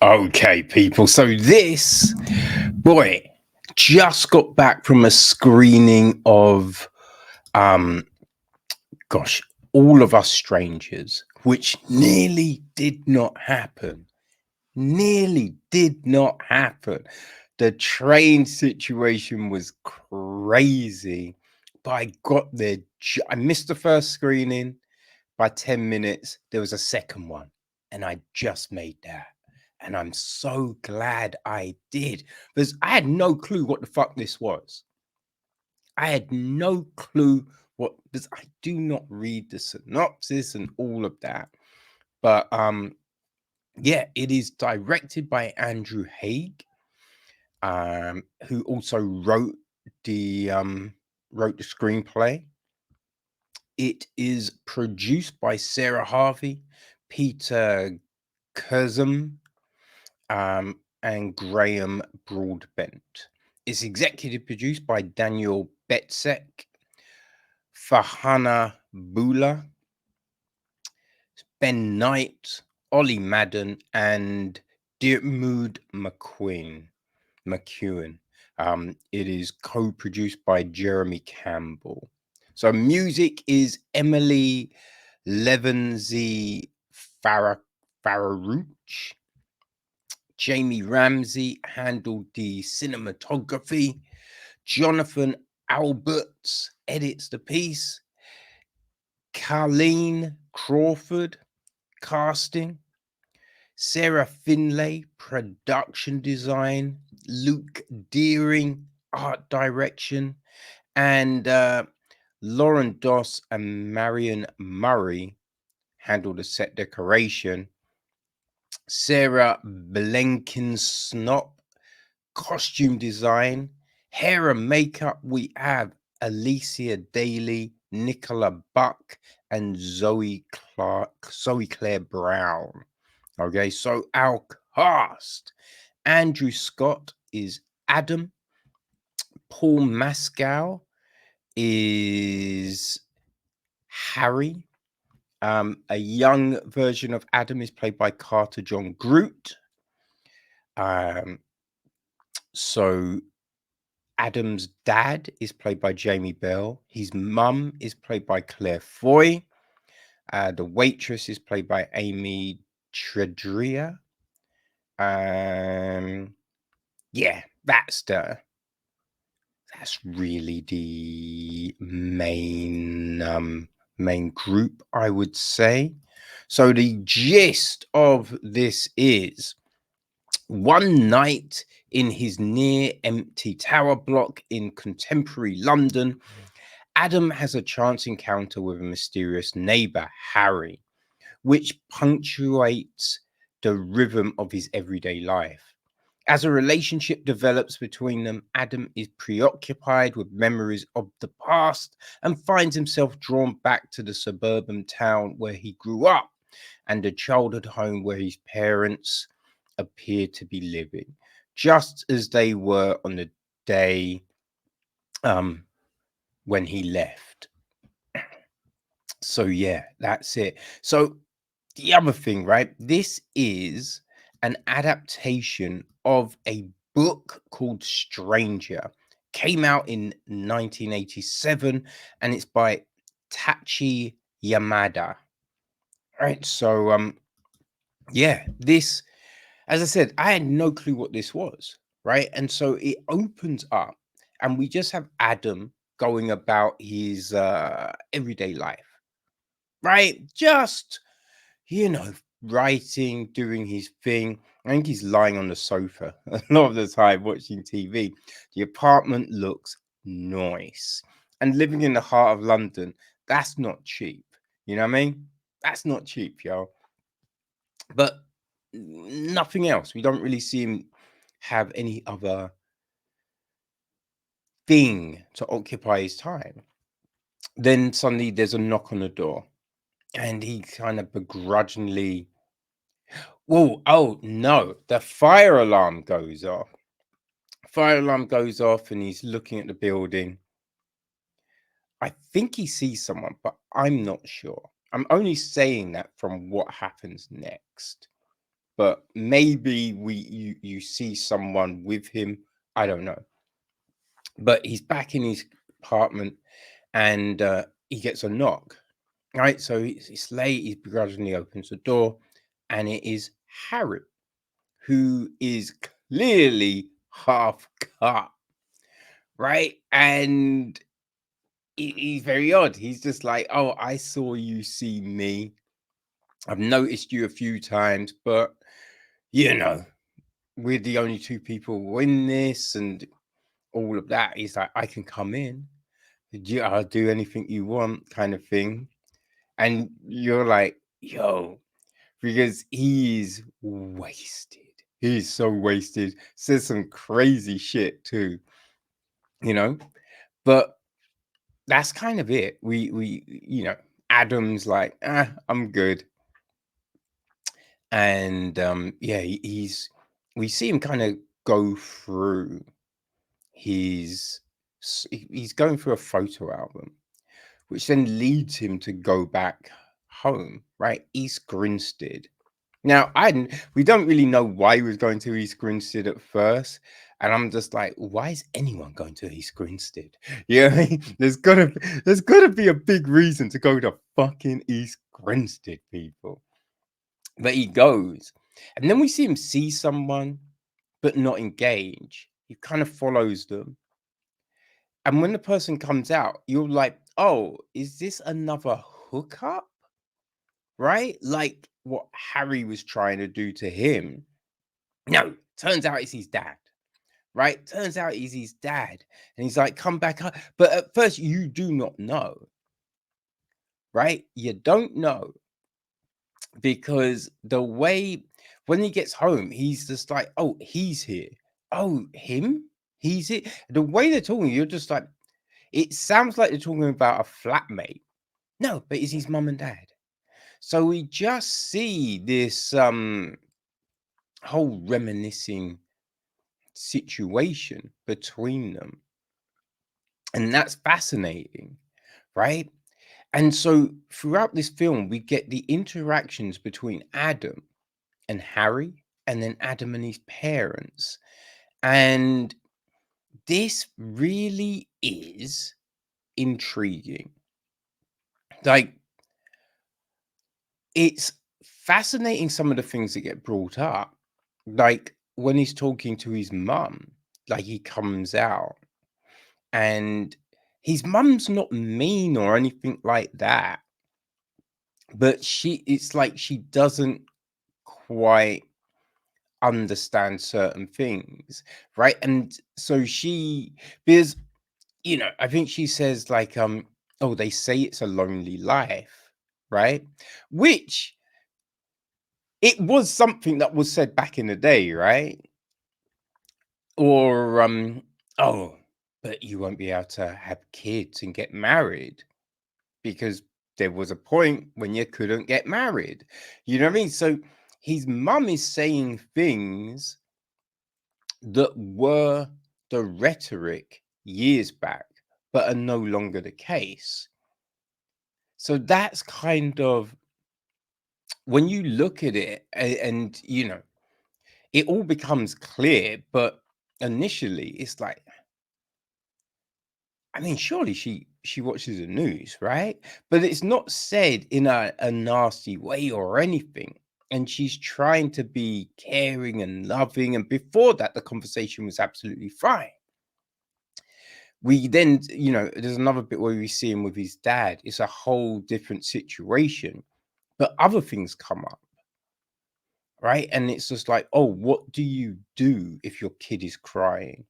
Okay, people. So this boy just got back from a screening of um gosh, All of Us Strangers, which nearly did not happen. Nearly did not happen. The train situation was crazy, but I got there. I missed the first screening by 10 minutes. There was a second one, and I just made that. And I'm so glad I did because I had no clue what the fuck this was. I had no clue what, because I do not read the synopsis and all of that. But yeah, it is directed by Andrew Haigh, who also wrote the screenplay. It is produced by Sarah Harvey, Peter Curzon, and Graham Broadbent. It's executive produced by Daniel Betzek, Farhana Bula, Ben Knight, Ollie Madden, and Diarmuid McEwen. It is co-produced by Jeremy Campbell. So music is Emily Levenzy Fararuch. Jamie Ramsey handled the cinematography. Jonathan Alberts edits the piece. Carleen Crawford casting. Sarah Finlay production design. Luke Deering art direction, and Lauren Doss and Marion Murray handled the set decoration. Sarah Blenkensnop costume design. Hair and makeup, we have Alicia Daly, Nicola Buck, and Zoe Claire Brown. Okay, so our cast: Andrew Scott is Adam. Paul Mescal is Harry. A young version of Adam is played by Carter John Groot. So Adam's dad is played by Jamie Bell. His mum is played by Claire Foy. The waitress is played by Amy Tredrea. Yeah, that's really the main group, I would say. So the gist of this is: one night in his near empty tower block in contemporary London, Adam has a chance encounter with a mysterious neighbor, Harry, which punctuates the rhythm of his everyday life. As a relationship develops between them, Adam is preoccupied with memories of the past and finds himself drawn back to the suburban town where he grew up and the childhood home where his parents appear to be living, just as they were on the day when he left. So yeah, that's it. So the other thing, right? This is an adaptation of a book called Stranger. Came out in 1987 and it's by Taichi Yamada. Right. So yeah, this, as I said, I had no clue what this was, right? And so it opens up and we just have Adam going about his everyday life, right? Just, you know, writing, doing his thing. I think he's lying on the sofa a lot of the time watching TV. The apartment looks nice. And living in the heart of London, that's not cheap. You know what I mean? That's not cheap, y'all. But nothing else. We don't really see him have any other thing to occupy his time. Then suddenly there's a knock on the door and he kind of begrudgingly, whoa, oh no, the fire alarm goes off. Fire alarm goes off and he's looking at the building. I think he sees someone, but I'm not sure. I'm only saying that from what happens next. but maybe you see someone with him. I don't know. But he's back in his apartment, and he gets a knock. Right, so it's late. He begrudgingly opens the door, and it is Harry, who is clearly half cut, right? And he's very odd. He's just like, "Oh, I saw you see me. I've noticed you a few times, but you know, we're the only two people in this, and all of that." He's like, "I can come in. Yeah, I'll do anything you want," kind of thing. And you're like, "Yo," because he's wasted. He's so wasted. Says some crazy shit too, you know. But that's kind of it. Adam's like, I'm good. And yeah, we see him kind of go through he's going through a photo album, which then leads him to go back home, right? East Grinstead. Now, we don't really know why he was going to East Grinstead at first. And I'm just like, why is anyone going to East Grinstead? Yeah, there's gotta be a big reason to go to fucking East Grinstead, people. But he goes, and then we see him see someone, but not engage. He kind of follows them. And when the person comes out, you're like, oh, is this another hookup? Right? Like what Harry was trying to do to him. No, turns out it's his dad. Right? Turns out he's his dad. And he's like, come back up. But at first, you do not know. Right? You don't know. Because the way when he gets home, he's just like, oh, he's here. Oh, him? He's here. The way they're talking, you're just like, it sounds like they're talking about a flatmate. No, but it's his mum and dad. So we just see this whole reminiscing situation between them. And that's fascinating, right? And so throughout this film, we get the interactions between Adam and Harry, and then Adam and his parents. And this really is intriguing. Like, it's fascinating some of the things that get brought up. Like when he's talking to his mum, like he comes out and his mum's not mean or anything like that. But it's like she doesn't quite understand certain things, right? And so because I think she says like, oh, they say it's a lonely life, right? Which it was something that was said back in the day, right? Or oh, but you won't be able to have kids and get married because there was a point when you couldn't get married. You know what I mean? So his mum is saying things that were the rhetoric years back, but are no longer the case. So that's kind of when you look at it, and it all becomes clear. But initially, it's like, I mean, surely she watches the news, right? But it's not said in a nasty way or anything. And she's trying to be caring and loving. And before that, the conversation was absolutely fine. We then, there's another bit where we see him with his dad. It's a whole different situation, but other things come up, right? And it's just like, oh, what do you do if your kid is crying?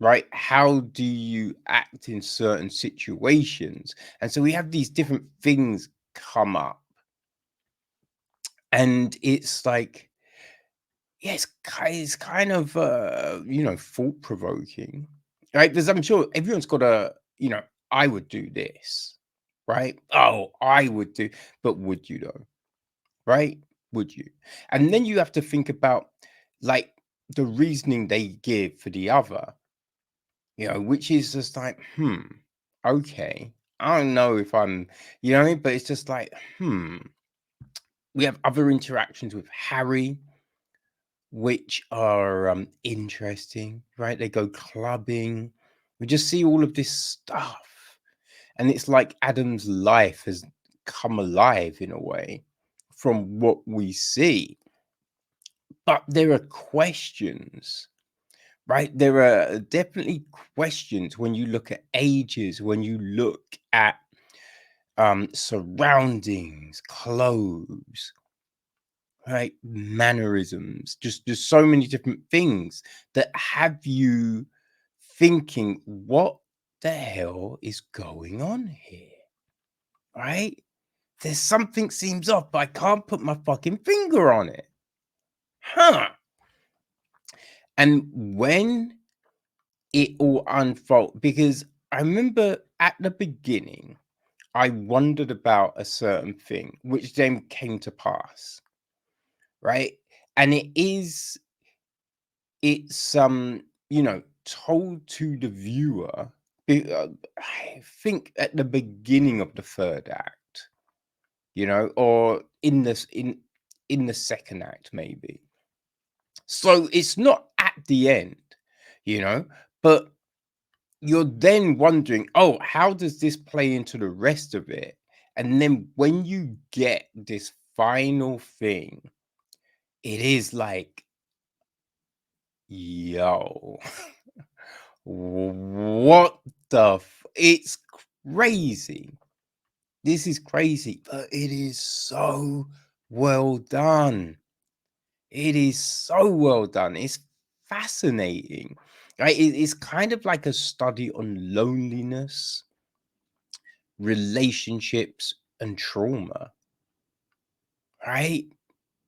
Right? How do you act in certain situations? And so we have these different things come up. And it's like, yes, it's kind of thought provoking, right? Because I'm sure everyone's got I would do this, right? Oh, I would do, but would you though? Right? Would you? And then you have to think about like the reasoning they give for the other, which is just like, okay. I don't know if I'm, but it's just like, We have other interactions with Harry, which are interesting, right? They go clubbing. We just see all of this stuff. And it's like Adam's life has come alive in a way from what we see. But there are questions, right? There are definitely questions when you look at ages, when you look at surroundings, clothes, right? Mannerisms, just so many different things that have you thinking, what the hell is going on here? Right? There's something seems off, but I can't put my fucking finger on it. Huh. And when it all unfold, because I remember at the beginning, I wondered about a certain thing, which then came to pass, right? And it's you know, told to the viewer. I think at the beginning of the third act, you know, or in the second act maybe. So it's not at the end, you know, but you're then wondering, oh, how does this play into the rest of it? And then when you get this final thing, it is like, yo, what it's crazy. This is crazy, but it is so well done. It is so well done. It's fascinating. Right? It's kind of like a study on loneliness, relationships, and trauma. Right?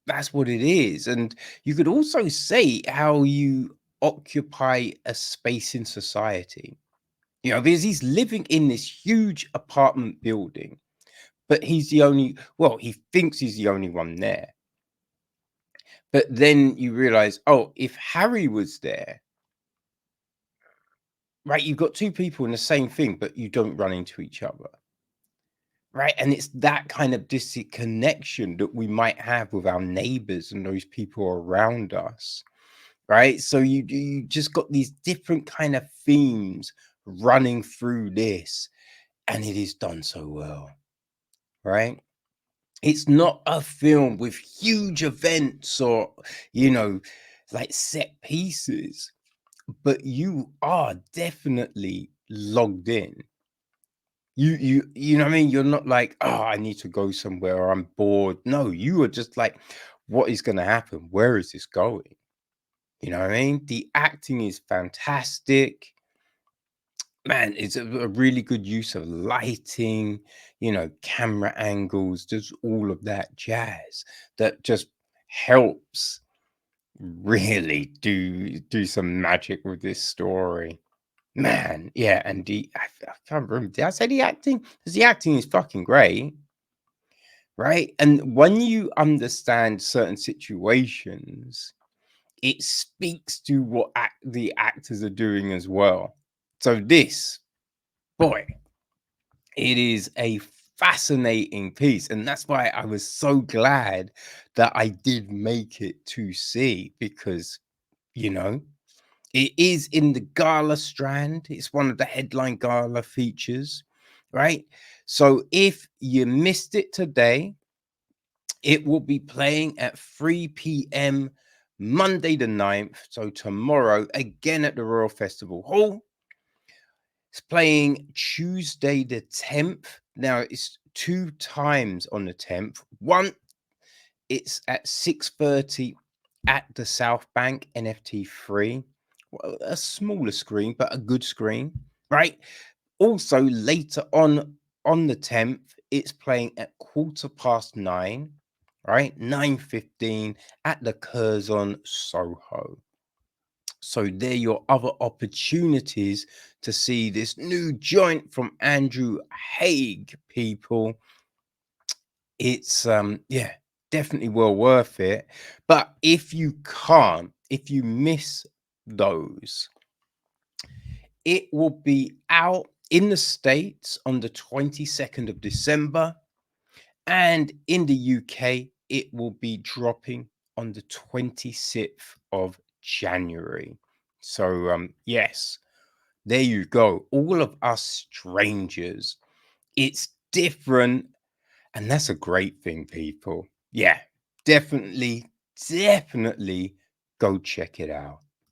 That's what it is. And you could also say how you occupy a space in society. You know, because he's living in this huge apartment building, but he's the only, well, he thinks he's the only one there. But then you realize, oh, if Harry was there, right, you've got two people in the same thing, but you don't run into each other. Right. And it's that kind of disconnection that we might have with our neighbors and those people around us. Right. So you just got these different kind of themes running through this, and it is done so well. Right. It's not a film with huge events or, you know, like set pieces, but you are definitely logged in. You know what I mean? You're not like, oh, I need to go somewhere or I'm bored. No, you are just like, what is going to happen? Where is this going? You know what I mean? The acting is fantastic. Man, it's a really good use of lighting, you know, camera angles, just all of that jazz that just helps really do some magic with this story. Man, yeah, and I can't remember. Did I say the acting? Because the acting is fucking great, right? And when you understand certain situations, it speaks to what the actors are doing as well. So this, boy, it is a fascinating piece, and that's why I was so glad that I did make it to see, because you know it is in the gala strand. It's one of the headline gala features, right? So if you missed it today, it will be playing at 3 p.m. Monday the 9th. So tomorrow, again at the Royal Festival Hall. It's playing Tuesday the 10th. Now it's two times on the 10th. One, it's at 6:30 at the South Bank NFT3. Well, a smaller screen, but a good screen, right? Also, later on the 10th, it's playing at 9:15, right? 9:15 at the Curzon Soho. So there are your other opportunities to see this new joint from Andrew Haigh, people. It's yeah, definitely well worth it. But if you can't, if you miss those, it will be out in the States on the 22nd of December and in the UK it will be dropping on the 26th of January. So, yes, there you go. All of us strangers. It's different. And that's a great thing, people. Yeah, definitely, definitely go check it out.